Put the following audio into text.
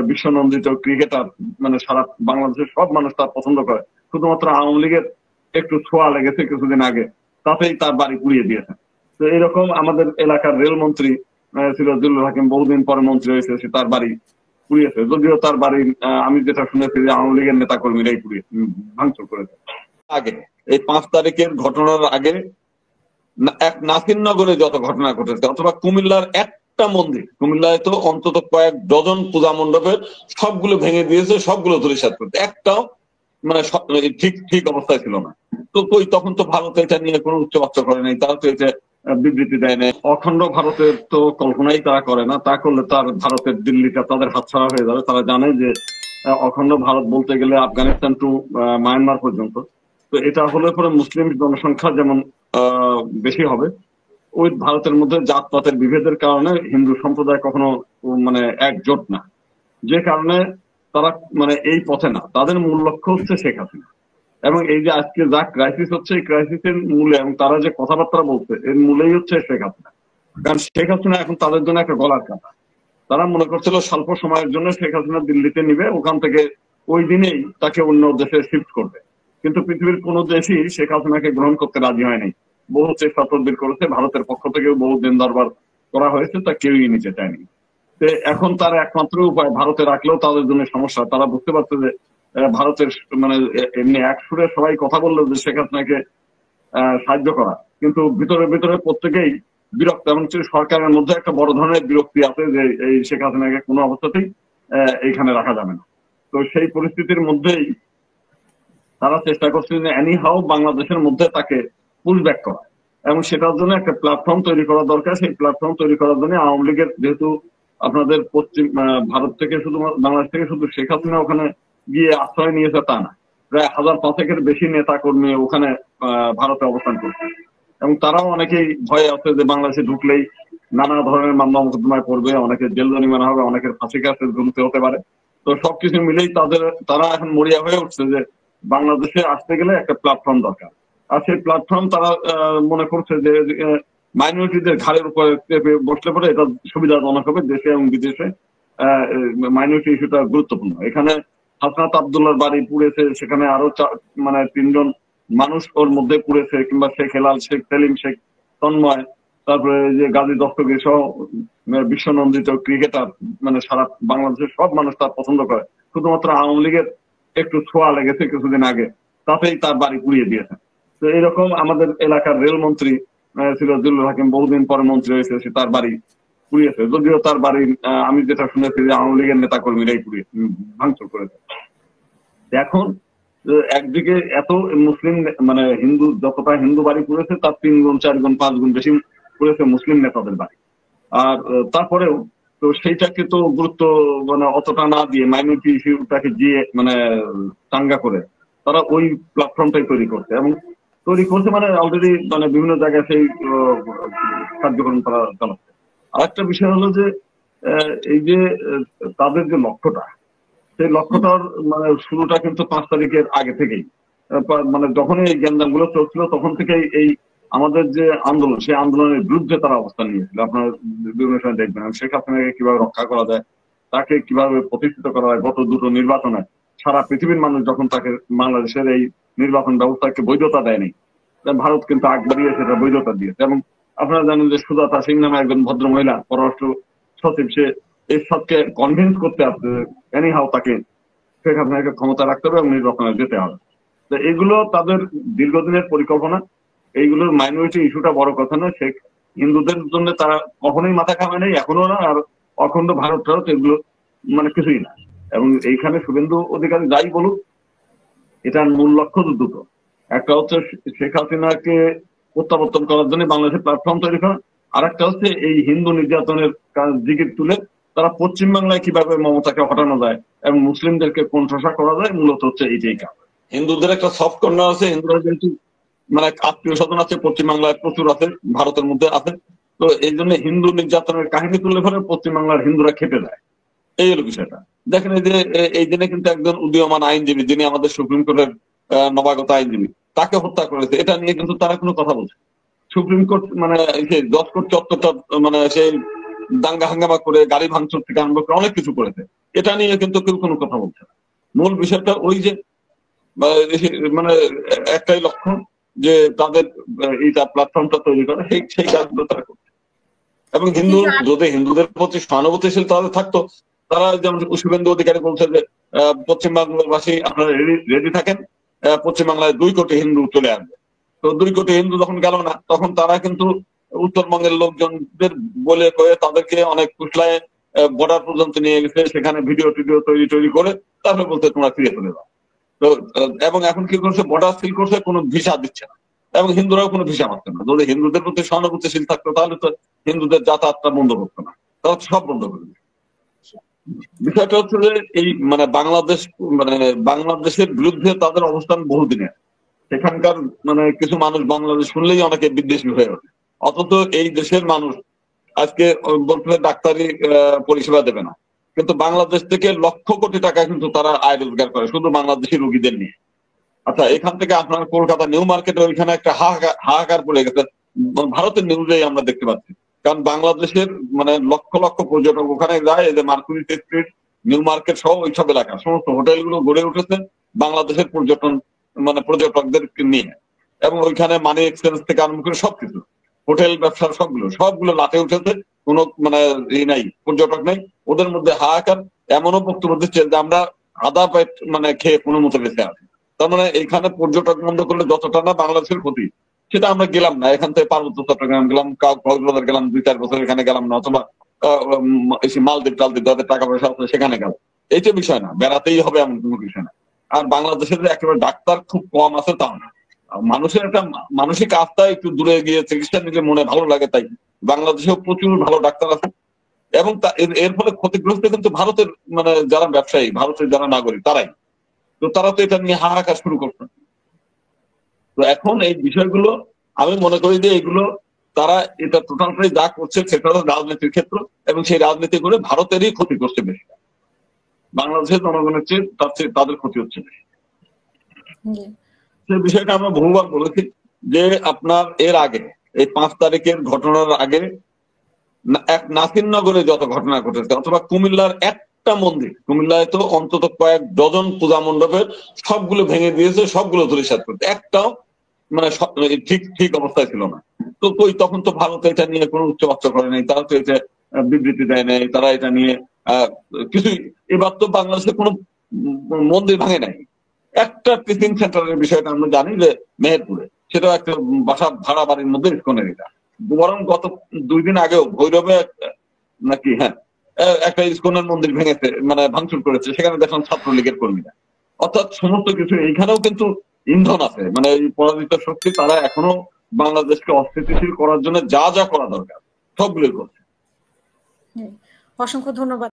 বিশ্বনন্দিত cricketer, মানে সারা বাংলাদেশের সব মানুষ তার পছন্দ করে, শুধুমাত্র আওয়ামী লীগের একটু ছোঁয়া লেগেছে কিছুদিন আগে, তাতেই তার বাড়ি পুড়িয়ে দিয়েছে। তো এরকম আমাদের এলাকার রেলমন্ত্রী ছিল জিল্লুর হাকিম, বহুদিন পরে মন্ত্রী হয়েছে, সে তার বাড়ি পুড়িয়েছে, যদিও তার বাড়ি আমি যেটা শুনেছি যে আওয়ামী লীগের নেতা কর্মীরাই পুড়িয়ে ভাঙচুর করেছে। আগে এই 5 তারিখের ঘটনার আগে এক নাসিরনগরে যত ঘটনা ঘটেছে, অথবা কুমিল্লার একটা মন্দির, কুমিল্লায় তো অন্তত কয়েক ডজন পূজা মণ্ডপের সবগুলো ভেঙে দিয়েছে, সবগুলো ধূলিসাৎ করতে, একটাও মানে ঠিক ঠিক অবস্থায় ছিল না। তো কই তখন তো ভারত এটা নিয়ে কোনো উচ্চবাচ্য করে নাই, তারা তো এটা বিবৃতি দেয় নাই। অখণ্ড ভারতের তো কল্পনাই তারা করে না, তা করলে তার ভারতের দিল্লিটা তাদের হাতছাড়া হয়ে যাবে। তারা জানে যে অখণ্ড ভারত বলতে গেলে আফগানিস্তান টু মায়ানমার পর্যন্ত। তো এটা হলে পরে মুসলিম জনসংখ্যা যেমন বেশি হবে, ওই ভারতের মধ্যে জাতপাতের বিভেদের কারণে হিন্দু সম্প্রদায় কখনো মানে একজোট না, যে কারণে তারা মানে এই পথে না। তাদের মূল লক্ষ্য হচ্ছে শেখ হাসিনা, এবং এই যে আজকে যা ক্রাইসিস হচ্ছে, এই ক্রাইসিসের মূলে এবং তারা যে কথাবার্তা বলছে এর মূলেই হচ্ছে শেখ হাসিনা। কারণ শেখ হাসিনা এখন তাদের জন্য একটা গলার কাটা। তারা মনে করছিল স্বল্প সময়ের জন্য শেখ হাসিনা দিল্লিতে নিবে, ওখান থেকে ওই দিনেই তাকে অন্য দেশে শিফট করবে। কিন্তু পৃথিবীর কোন দেশই শেখ হাসিনাকে গ্রহণ করতে রাজি হয়নি। বহু চেষ্টা তদবির করেছে, ভারতের পক্ষ থেকেও বহু দিন দরবার করা হয়েছে, তা কেউই নিতে চায়নি। এখন তার একমাত্র উপায় ভারতে রাখলেও তাদের জন্য সমস্যা। তারা বুঝতে পারছে যে ভারতের মানে এমনি এক সুরে সবাই কথা বললো যে শেখ হাসিনাকে সাহায্য করা, কিন্তু ভিতরে ভিতরে প্রত্যেকেই বিরক্ত, এবং সরকারের মধ্যে একটা বড় ধরনের বিরক্তি আছে যে এই শেখ হাসিনাকে কোনো অবস্থাতেই এইখানে রাখা যাবে না। তো সেই পরিস্থিতির মধ্যেই তারা চেষ্টা করছে যে এনি হাউ বাংলাদেশের মধ্যে তাকে পুল ব্যাক করা, এবং সেটার জন্য একটা প্ল্যাটফর্ম তৈরি করা দরকার। সেই প্ল্যাটফর্ম তৈরি করার জন্য আওয়ামী লীগের, যেহেতু আপনাদের পশ্চিম ভারত থেকে শুধু বাংলাদেশ থেকে শুধু শেখ হাসিনা ওখানে গিয়ে আশ্রয় নিয়েছে তা না, প্রায় 1000-500-এর বেশি নেতা কর্মী ওখানে ভারতে অবস্থান করছে, এবং তারাও অনেকেই ভয়ে আছে যে বাংলাদেশে ঢুকলেই নানা ধরনের মামলা মোকদ্দমায় পড়বে, অনেকের জেল জরিমানা হবে, অনেকের ফাঁসি কাছে ঝুলতে হতে পারে। তো সবকিছু মিলেই তারা এখন মরিয়া হয়ে উঠছে যে বাংলাদেশে আসতে গেলে একটা প্ল্যাটফর্ম দরকার। আর সেই প্ল্যাটফর্ম তারা মনে করছে যে মাইনরিটিদের ঘাড়ের উপরে বসলে পরে এটা সুবিধাজনক হবে দেশে এবং বিদেশে। মাইনরিটি ইস্যুটা গুরুত্বপূর্ণ। এখানে হাসনাত আব্দুল্লাহর বাড়ি পুড়েছে, সেখানে আরো মানে 3 জন মানুষ ওর মধ্যে পুড়েছে, কিংবা শেখ হেলাল, শেখ সেলিম, শেখ তন্ময়, তারপরে যে গাজী দস্তগীর সহ বিশ্বনন্দিত ক্রিকেটার, মানে সারা বাংলাদেশের সব মানুষ তার পছন্দ করে, শুধুমাত্র আওয়ামী লীগের একটু ছোঁয়া লেগেছে কিছুদিন আগে, তাতেই তার বাড়ি পুড়িয়ে দিয়েছে। তো এরকম আমাদের এলাকার রেলমন্ত্রী ছিল জিল্লুর হাকিম, বহুদিন পরে মন্ত্রী হয়েছে, সে তার বাড়ি পুড়িয়েছে, যদিও তার বাড়ি আমি যেটা শুনেছি যে আওয়ামী লীগের নেতা কর্মীরাই পুড়িয়ে ভাঙচুর করেছে। এখন একদিকে এত মুসলিম মানে হিন্দু, যতটা হিন্দু বাড়ি পুড়েছে তার 3 গুণ 4 গুণ 5 গুণ বেশি পুড়েছে মুসলিম নেতাদের বাড়ি। আর তারপরেও তো সেইটাকে তো গুরুত্ব মানে অতটা না দিয়ে মাইনরিটি ইস্যুটাকে দিয়ে মানে চাঙ্গা করে তারা ওই প্ল্যাটফর্মটাই তৈরি করছে, এবং তৈরি করছে মানে অলরেডি মানে বিভিন্ন জায়গায় সেই কার্যক্রম তারা চালাচ্ছে। আরেকটা বিষয় হলো যে এই যে তাদের যে লক্ষ্যটা, সেই লক্ষ্যটার মানে শুরুটা কিন্তু 5 তারিখের আগে থেকেই, মানে যখনই এই জ্ঞানদান গুলো চলছিল তখন থেকেই এই আমাদের যে আন্দোলন, সেই আন্দোলনের বিরুদ্ধে তারা অবস্থান নিয়েছিল। আপনার বিভিন্ন সময় দেখবেন শেখ হাসিনাকে কিভাবে রক্ষা করা যায়, তাকে কিভাবে প্রতিষ্ঠিত করা হয়। গত 2টো নির্বাচনে সারা পৃথিবীর মানুষ যখন তাকে বাংলাদেশের এই নির্বাচন ব্যবস্থাকে বৈধতা দেয়নি, ভারত কিন্তু আগ বাড়িয়ে সেটা বৈধতা দিয়েছে। এবং আপনারা জানেন যে সুজাতা সিং নামে একজন ভদ্র মহিলা পররাষ্ট্র সচিব, সে এই সবকে কনভিন্স করতে আসছে এনি হাউ তাকে শেখ হাসিনাকে ক্ষমতা রাখতে হবে এবং নির্বাচনে যেতে হবে। তো এগুলো তাদের দীর্ঘদিনের পরিকল্পনা। এইগুলোর মাইনরিটি ইস্যুটা বড় কথা নয়, শেখ হিন্দুদের জন্য তারা কখনোই মাথা ঘামে নেই, এখনো না। আর অখণ্ড ভারত ভারত এগুলো মানে কিছুই না। এবং এইখানে শুভেন্দু অধিকারী যাই বলুক, এটার মূল লক্ষ্য দুটো। একটা হচ্ছে শেখ হাসিনাকে প্রত্যাবর্তন করার জন্য বাংলাদেশের প্ল্যাটফর্ম তৈরি করা, আর একটা হচ্ছে এই হিন্দু নির্যাতনের দিকে তুলে তারা পশ্চিমবাংলায় কিভাবে মমতাকে হটানো যায় এবং মুসলিমদেরকে কোণঠাসা করা যায়, মূলত হচ্ছে এইটাই কাজ। হিন্দুদের একটা সফট কর্নার আছে, হিন্দুরা যেহেতু মানে আত্মীয় স্বজন আছে পশ্চিমবাংলায় প্রচুর আছে, ভারতের মধ্যে আছে, তো এই জন্য হিন্দু নির্যাতনের কাহিনী তুলে ফেলে পশ্চিমবাংলার হিন্দুরা খেপে যায়। এই হলো বিষয়টা। দেখেন এই যে এই দিনে কিন্তু একজন উদীয়মান আইনজীবী, যিনি আমাদের সুপ্রিম কোর্টের নবাগত আইনজীবী, তাকে হত্যা করেছে। এটা নিয়ে কিন্তু তারা কোনো কথা বলছে। সুপ্রিম কোর্ট মানে জজ কোর্ট চত্বরটা মানে সেই দাঙ্গা হাঙ্গামা করে গাড়ি ভাঙচুর থেকে আরম্ভ করে অনেক কিছু করেছে। এটা নিয়ে কিন্তু কেউ কোনো কথা বলছে না। মূল বিষয়টা ওই যে মানে একটাই লক্ষ্য যে তাদের এইটা প্ল্যাটফর্মটা তৈরি করে, সেই কাজগুলো তারা করছে। এবং যদি হিন্দুদের প্রতি সহানুভূতিশীল তাদের থাকতো, তারা যেমন শুভেন্দু অধিকারী বলছে যে পশ্চিমবাংলাবাসী আপনারা রেডি থাকেন, পশ্চিমবাংলায় 2 কোটি হিন্দু চলে আসবে। তো 2 কোটি হিন্দু যখন গেল না, তখন তারা কিন্তু উত্তরবঙ্গের লোকজনদের বলে কয়ে তাদেরকে অনেক কুশলায় বর্ডার পর্যন্ত নিয়ে গেছে, সেখানে ভিডিও টিডিও তৈরি করে তারপরে বলতে তোমরা ফিরে চলে যাও। তো এবং এখন কি করছে, বর্ডার সিল করছে, কোনো ভিসা দিচ্ছে না, এবং হিন্দুরাও কোনো ভিসা পাচ্ছে না। যদি হিন্দুদের প্রতি সহানুভূতিশীল থাকতো তাহলে তো হিন্দুদের যাতায়াতটা বন্ধ করতো না, তারা সব বন্ধ করে দিত। বিষয়টা হচ্ছে যে এই মানে বাংলাদেশের বিরুদ্ধে তাদের অবস্থান বহুদিনের। সেখানকার মানে কিছু মানুষ বাংলাদেশ শুনলেই অনেকে বিদ্বেষী হয়ে ওঠে, অথচ এই দেশের মানুষ আজকে বলতে ডাক্তারি পরিষেবা দেবে না, কিন্তু বাংলাদেশ থেকে লক্ষ কোটি টাকা কিন্তু তারা আয় রোজগার করে শুধু বাংলাদেশি রোগীদের নিয়ে। আচ্ছা, এখান থেকে আপনার কলকাতা নিউ মার্কেটে ওইখানে একটা হাহাকার পড়ে গেছে, ভারতের নিউজেই আমরা দেখতে পাচ্ছি। কারণ বাংলাদেশের মানে লক্ষ লক্ষ পর্যটক ওখানে যায়, এই যে মার্কুরি স্ট্রিট, নিউ মার্কেট সহ ওইসব এলাকা সমস্ত হোটেলগুলো গড়ে উঠেছে বাংলাদেশের পর্যটকদের নিয়ে। এবং ওইখানে মানি এক্সচেঞ্জ থেকে আরম্ভ করে সবকিছু, হোটেল ব্যবসার সবগুলো লাটে উঠেছে, কোনো মানে নাই, পর্যটক নেই। ওদের মধ্যে হাহাকার, এমনও বক্তব্য দিচ্ছে যে আমরা আদা পেট মানে খেয়ে কোনো মতো বেঁচে আছি। তার মানে এখানে পর্যটক বন্ধ করলে যতটা না বাংলাদেশের ক্ষতি, সেটা আমরা গেলাম না। এখান থেকে পার্বত্য চট্টগ্রাম গেলাম, কক্সবাজার গেলাম, 2-4 বছর এখানে গেলাম না, অথবা মালদ্বীপ যাদের টাকা পয়সা আছে সেখানে গেল। এইটা বিষয় না, বেড়াতেই হবে এমন কোনো বিষয় না। আর বাংলাদেশের যে একেবারে ডাক্তার খুব কম আছে তাও না, মানুষের একটা মানসিক আস্থা একটু দূরে গিয়ে চিকিৎসা নিলে মনে ভালো লাগে, তাই বাংলাদেশেও প্রচুর ভালো ডাক্তার আছে। এবং এর ফলে ক্ষতিগ্রস্ত কিন্তু ভারতের মানে যারা ব্যবসায়ী, ভারতের যারা নাগরিক, তারাই। তো তারা তো এটা নিয়ে হাহাকার শুরু করছে। তো এখন এই বিষয়গুলো আমি মনে করি যে এগুলো তারা এটা টোটালটাই যা করছে সেটা হলো রাজনীতির ক্ষেত্র, এবং সেই রাজনীতি করে ভারতেরই ক্ষতি করছে বেশি, বাংলাদেশের জনগণের চেয়ে তাদের ক্ষতি হচ্ছে বেশি। সেই বিষয়টা আমরা বহুবার বলেছি যে আপনার এর আগে এই 5 তারিখের ঘটনার আগে এক নাসিরনগরে যত ঘটনা ঘটেছে, অথবা কুমিল্লার একটা মন্দির, কুমিল্লায় তো অন্তত কয়েক ডজন পূজা মণ্ডপের সবগুলো ভেঙে দিয়েছে, সবগুলো ধূলিসাৎ করতে, একটাও মানে ঠিক অবস্থায় ছিল না। তো তখন তো ভারত এটা নিয়ে কোনো উচ্চবাচ্য করে নাই, তারা তো এটা বিবৃতি দেয় নাই, তারা এটা নিয়ে কিছুই। এবার তো বাংলাদেশে কোনো মন্দির ভাঙে নাই। একটা টিচিং সেন্টারের বিষয়টা আমরা জানি যে মেহেরপুরে, সেটাও একটা ভাড়া বাড়ির মধ্যে ইস্কনের এটা। বরং গত 2 দিন আগেও ভৈরবে নাকি একটা ইস্কনের মন্দির ভেঙেছে, মানে ভাঙচুর করেছে, সেখানে দেখলাম ছাত্রলীগের কর্মীরা। অর্থাৎ সমস্ত কিছু এইখানেও কিন্তু ইন্ধন আছে, মানে এই পরাজিত শক্তি তারা এখনো বাংলাদেশকে অস্থিতিশীল করার জন্য যা যা করা দরকার সবগুলোই করছে। অসংখ্য ধন্যবাদ।